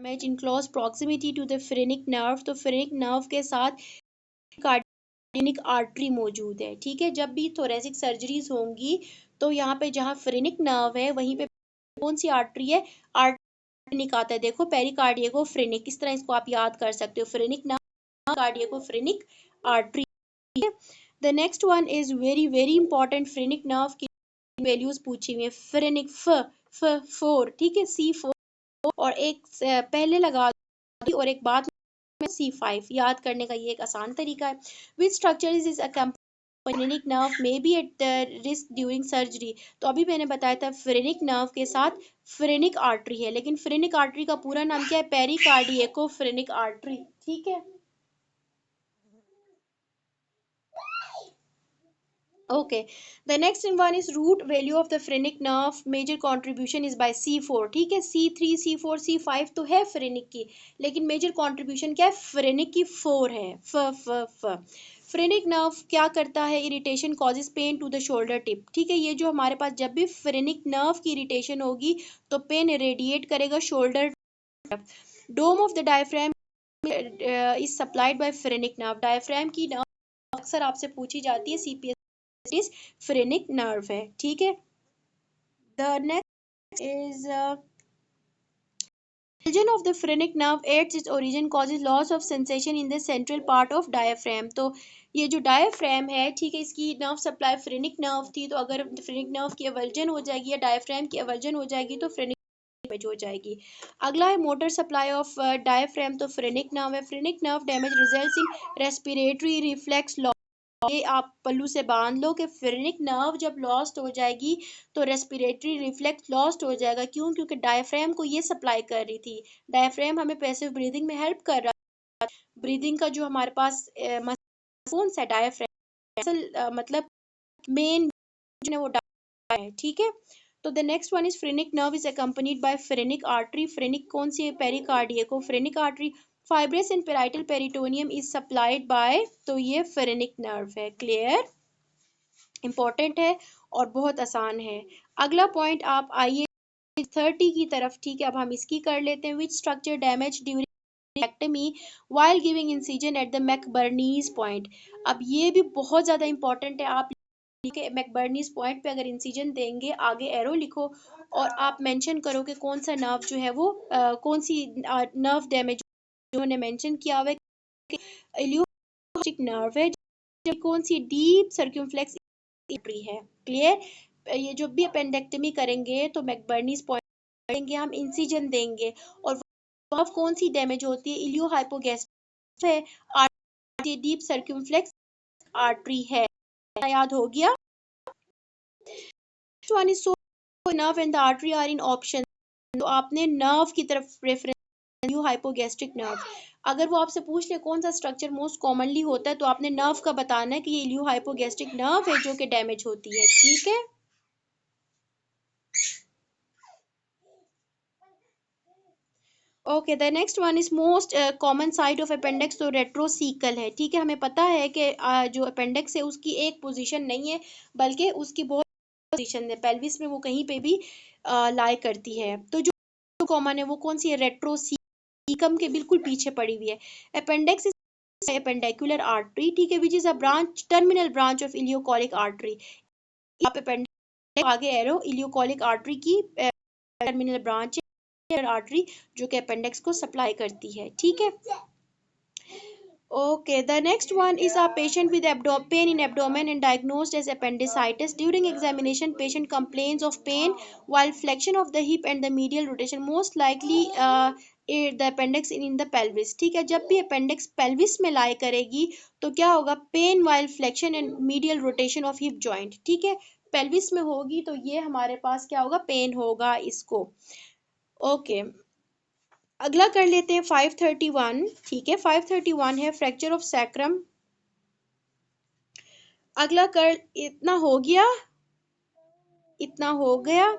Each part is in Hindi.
Damage in close proximity to the phrenic nerve, तो फ्रेनिक नर्व के साथ कार्डियक आर्टरी मौजूद है। ठीक है, जब भी थोरेसिक सर्जरीज होंगी तो यहाँ पे जहाँ फ्रेनिक नर्व है वहीं पे कौन सी आर्टरी है, आर्टरी आता है। देखो पेरिकार्डियको फ्रेनिक, किस तरह इसको आप याद कर सकते हो, फ्रेनिक नर्व कार्डियको phrenic artery. The next one is very very important, phrenic nerve की वैल्यूज पूछी हुई है। फ्रेनिक फोर, ठीक है, C4 और एक पहले लगा और एक बाद में C5, याद करने का ये एक आसान तरीका है। Which structure is phrenic nerve may be at the risk during surgery, तो अभी मैंने बताया था फ्रेनिक नर्व के साथ फ्रेनिक आर्टरी है, लेकिन फ्रेनिक आर्टरी का पूरा नाम क्या है, पेरिकार्डियको फ्रेनिक आर्टरी। ठीक है, okay, the next one is root value of the phrenic nerve, major contribution is by C4। ठीक है, C3 C4 C5 तो है फ्रेनिक की, लेकिन मेजर कंट्रीब्यूशन क्या है, फ्रेनिक की 4 है। फ फ्रेनिक नर्व क्या करता है, irritation causes pain to the shoulder tip. ठीक है, ये जो हमारे पास जब भी फ्रेनिक नर्व की इरिटेशन होगी तो पेन रेडिएट करेगा shoulder. Dome of the diaphragm is supplied by phrenic nerve, diaphragm की नर्व अक्सर आपसे पूछी जाती है, CPS इज फ्रेनिक नर्व है। ठीक है, the next is Region of the phrenic nerve at its origin causes loss of sensation in the central part of diaphragm। तो ये जो डायफ्राम है, ठीक है, इसकी नर्व सप्लाई फ्रेनिक नर्व थी, तो अगर फ्रेनिक नर्व की एवर्जन हो जाएगी या डायफ्राम की एवर्जन हो जाएगी तो फ्रेनिक डैमेज हो जाएगी। अगला है मोटर सप्लाई ऑफ डायफ्राम, तो फ्रेनिक नर्व है। Phrenic nerve damage results in respiratory reflex loss, ये आप पल्लू से बांध लो कि फ्रेनिक नर्व जब लॉस्ट हो जाएगी तो रेस्पिरेटरी रिफ्लेक्स लॉस्ट हो जाएगा। क्यों? क्योंकि डायफ्राम को ये सप्लाई कर रही थी, डायफ्राम हमें पैसिव ब्रीदिंग में हेल्प कर रहा है। ब्रीदिंग का जो हमारे पास कौन सा डायफ्राम, मतलब मेन जो है वो डायफ्राम है। ठीक है, तो the next one is phrenic nerve is accompanied by phrenic artery, phrenic कौन सी है, pericardiacophrenic artery. Fibrous and parietal peritoneum is supplied by, तो ये फ्रेनिक नर्व है। क्लियर, इंपॉर्टेंट है और बहुत आसान है। अगला पॉइंट आप आइए 30 की तरफ। ठीक है, अब हम इसकी कर लेते हैं। विच स्ट्रक्चर डैमेज ड्यूरिंग एक्टमी while giving incision at the McBurney's point. अब ये भी बहुत ज्यादा इंपॉर्टेंट है, आप मैकबर्नीज पॉइंट पे अगर इंसिजन देंगे आगे एरो लिखो और आप मेंशन करो कि कौन सा नर्व जो है वो कौन सी नर्व डैमेज उन्होंने मेंशन किया हुआ है, इलियोटिक नर्व है, कौन सी डीप सर्क्यूमफ्लेक्स आर्टरी है। क्लियर, ये जो भी अपेंडेक्टमी करेंगे तो मैकबर्नीज पॉइंट देंगे, हम इंसिजन देंगे और वह कौन सी डैमेज होती है, इलियो हाइपोगैस्ट्रिक है, आर्टरी डीप सर्क्यूमफ्लेक्स आर्टरी है। याद हो गया। One is so nerve and the artery are in option, तो आपने नर्व की तरफ प्रेफरेंस, इलियो हाइपोगैस्ट्रिक नर्व। अगर वो आपसे पूछ ले कौन सा स्ट्रक्चर मोस्ट कॉमनली होता है तो आपने नर्व का बताना है कि ये इलियो हाइपोगैस्ट्रिक नर्व है जो कि डैमेज होती है। ठीक है, okay, the next one is most common site of appendix, तो रेट्रोसीकल है। ठीक है, हमें पता है कि जो अपेंडिक्स है उसकी एक पोजीशन नहीं है बल्कि उसकी बहुत पोजीशन है, पेल्विस में वो कहीं पे भी लाई करती है। तो जो कॉमन है वो कौन सी है, रेट्रोसीकम के बिल्कुल पीछे पड़ी हुई है। अपेंडिक्स इज अपेंडिकुलर आर्टरी, ठीक है, which is a branch, terminal branch of ileocolic artery. आप अपेंडिक्स आगे एरो इलियोकोलिक आर्टरी की टर्मिनल ब्रांच आर्टरी जो कि अपेंडिक्स को सप्लाई करती है। ठीक है, okay, the next one is a patient with pain in abdomen and diagnosed as appendicitis. During examination patient complains of pain while flexion of the hip and the medial rotation, most likely the appendix in the pelvis। ठीक है, जब भी अपेंडिक्स पेल्विस में लाई करेगी तो क्या होगा, pain while flexion and medial rotation of hip joint. ठीक है, पेल्विस में होगी तो ये हमारे पास क्या होगा, पेन होगा इसको। ओके, अगला कर लेते हैं 531। ठीक है, 531 है फ्रैक्चर ऑफ सैक्रम। अगला कर, इतना हो गया, इतना हो गया,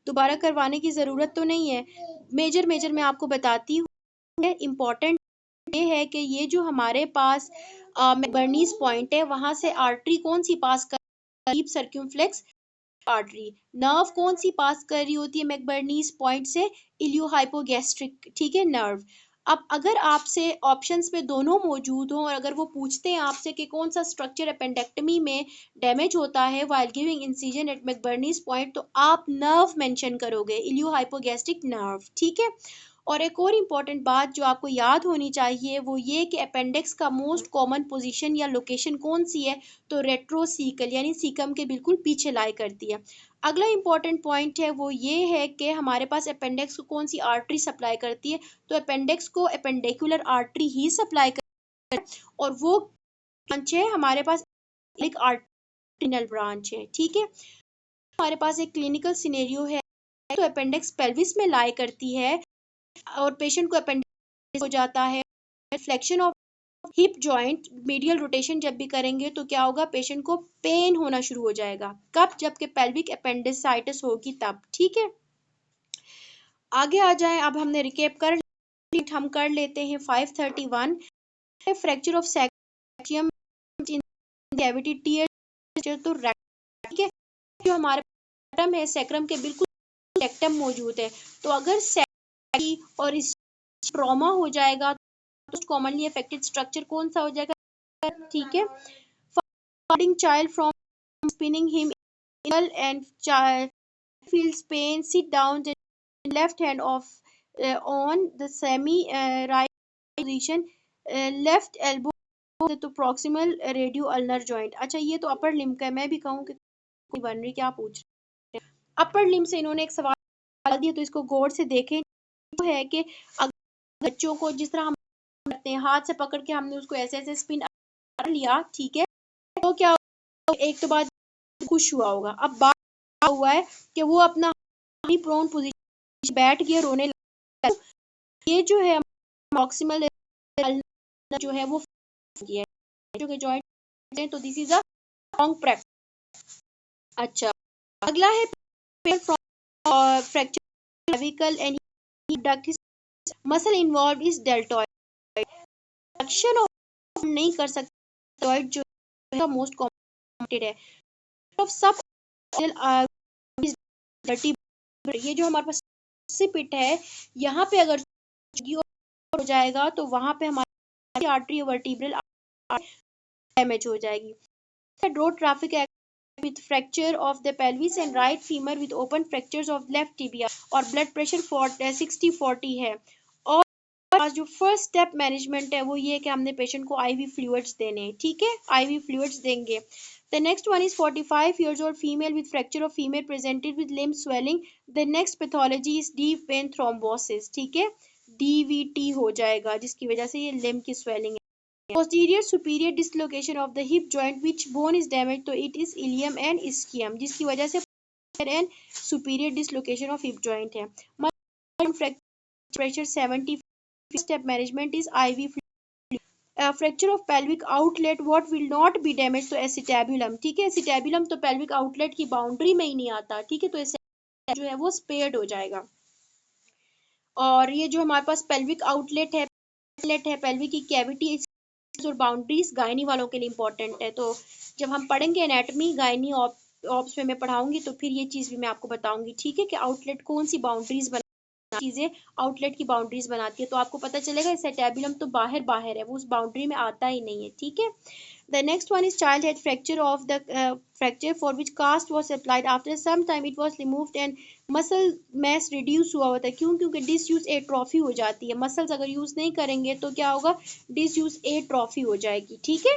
दोबारा करवाने की जरूरत तो नहीं है। मेजर मैं आपको बताती हूँ। इम्पोर्टेंट ये है कि ये जो हमारे पास मैकबर्नीज पॉइंट है वहां से आर्टरी कौन सी पास कर, डीप सर्क्यूमफ्लेक्स आर्टरी। नर्व कौन सी पास कर रही होती है मैकबर्नीज पॉइंट से? इलियोहाइपोगैस्ट्रिक, ठीक है, नर्व। अब अगर आपसे ऑप्शंस में दोनों मौजूद हों और अगर वो पूछते हैं आपसे कि कौन सा स्ट्रक्चर अपेंडेक्टमी में डैमेज होता है while giving incision at McBurney's point, तो आप नर्व मेंशन करोगे, इलियोहाइपोगैस्ट्रिक नर्व, ठीक है। और एक और इम्पॉर्टेंट बात जो आपको याद होनी चाहिए वो ये कि अपेंडिक्स का मोस्ट कॉमन पोजीशन या लोकेशन कौन सी है? तो रेट्रोसीकल, यानी सीकम के बिल्कुल पीछे लाई करती है। अगला इम्पॉर्टेंट पॉइंट है वो ये है कि हमारे पास अपेंडिक्स को कौन सी आर्टरी सप्लाई करती है? तो अपेंडिक्स को अपेंडिकुलर आर्टरी ही सप्लाई करती है, और वो ब्रांच है हमारे पास एक आर्टरिनल ब्रांच है, ठीक है। हमारे पास एक क्लिनिकल सिनेरियो है, तो अपेंडिक्स पेल्विस में लाई करती है और पेशेंट को अपेंडिक्स हो जाता है। Flexion of hip joint, medial rotation जब भी करेंगे तो क्या होगा? पेशेंट को पेन होना शुरू हो जाएगा। कब? जबकि पेल्विक अपेंडिसाइटिस होगी तब, ठीक है। आगे आ जाए, अब हमने रिकेप कर, हम कर लेते हैं 531। Fracture of sacrum in cavity tear, तो ठीक है, जो हमारे सैक्रम है, सैक्रम के बिल्कुल रेक्टम मौजूद है, तो अगर सैक्री और इस ट्रॉमा हो जाएगा तो कॉमनली अफेक्टेड स्ट्रक्चर कौन सा हो जाएगा? ठीक है, finding child from spinning him and child feels pain, sit down, left hand off on the semi right position, left elbow तो proximal radio ulnar joint। अच्छा, ये तो अपर लिम्ब का है, मैं भी कहूँ कि कोई बन रही, क्या पूछ रहे हैं? अपर लिम्ब से इन्होंने एक सवाल दिया, तो इसको गौर से देखें। तो है कि अगर बच्चों को जिस तरह हम करते हैं, हाथ से पकड़ के हमने उसको ऐसे ऐसे स्पिन कर लिया, ठीक है, तो क्या एक तो बात खुश हुआ होगा। अब बात हुआ है कि वो अपना प्रोन पोजीशन बैठ गया, रोने लगा, ये जो है प्रॉक्सिमल जो है वो है, जो कि जॉइंट है, तो this is a wrong preference. अच्छा, अगला है fracture clavicle and muscle involve is deltoid. Action of नहीं कर सकते जो है मोस्ट कॉम्प्लिकेटेड है। ऑफ सब ये जो हमारे पास सिपिट है, यहाँ पे अगर हो जाएगा तो वहां पे हमारी आर्टरी वर्टिब्रल डैमेज हो जाएगी। Road traffic with fracture of the pelvis and right femur with open fractures of left tibia और blood pressure 60-40 है। और जो फर्स्ट स्टेप मैनेजमेंट है वो ये कि हमने पेशेंट को आईवी फ्लूइड्स देने हैं, ठीक है, आईवी फ्लूइड्स देंगे। The next one is 45 years old female with fracture of femur presented with limb swelling. The next pathology is deep vein thrombosis, ठीक है, DVT हो जाएगा जिसकी वजह से ये लिम्ब की स्वेलिंग है। Posterior superior dislocation of the hip joint, which bone is damaged, तो it is ilium and ischium, जिसकी वजह से and superior dislocation of hip joint है। Fracture pressure 70, step management is IV fracture of pelvic outlet, what will not be damaged, तो acetabulum, ठीक है, acetabulum तो pelvic outlet की बाउंड्री में ही नहीं आता, ठीक है, तो जो है वो स्पेयर्ड हो जाएगा। और ये जो हमारे पास पेल्विक आउटलेट है पेल्विक की कैविटी और बाउंड्रीज गायनी वालों के लिए इंपॉर्टेंट है, तो जब हम पढ़ेंगे एनाटमी गायनी ऑप्स में मैं पढ़ाऊंगी तो फिर ये चीज़ भी मैं आपको बताऊंगी, ठीक है, कि आउटलेट कौन सी बाउंड्रीज चीज़ें आउटलेट की बाउंड्रीज बनाती है, तो आपको पता चलेगा एसेटेबुलम तो बाहर है, वो उस बाउंड्री में आता ही नहीं है, ठीक है। The next one is child had fracture of the fracture for which cast was applied. After some time it was removed and muscle mass reduce हुआ होता है। क्यों? क्योंकि disuse atrophy हो जाती है। मसल्स अगर यूज नहीं करेंगे तो क्या होगा? disuse atrophy हो जाएगी, ठीक है।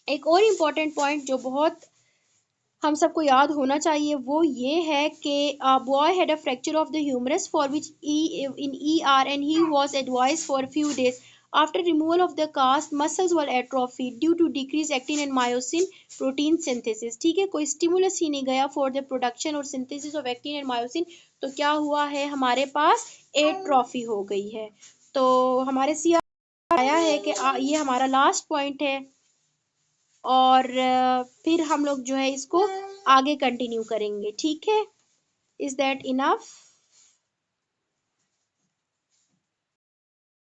एक और इम्पॉर्टेंट पॉइंट जो बहुत हम सबको याद होना चाहिए वो ये है कि boy had a fracture of the humerus for which in ER and he was advised for a few days. After removal of the cast, muscles were atrophied due to decreased actin and myosin protein synthesis, ठीक है, कोई स्टिमुलस ही नहीं गया फॉर द प्रोडक्शन और synthesis of actin and myosin, तो क्या हुआ है, हमारे पास एट्रॉफी हो गई है। तो हमारे सी आया है कि ये हमारा लास्ट पॉइंट है और फिर हम लोग जो है इसको आगे कंटिन्यू करेंगे, ठीक है। Is that enough?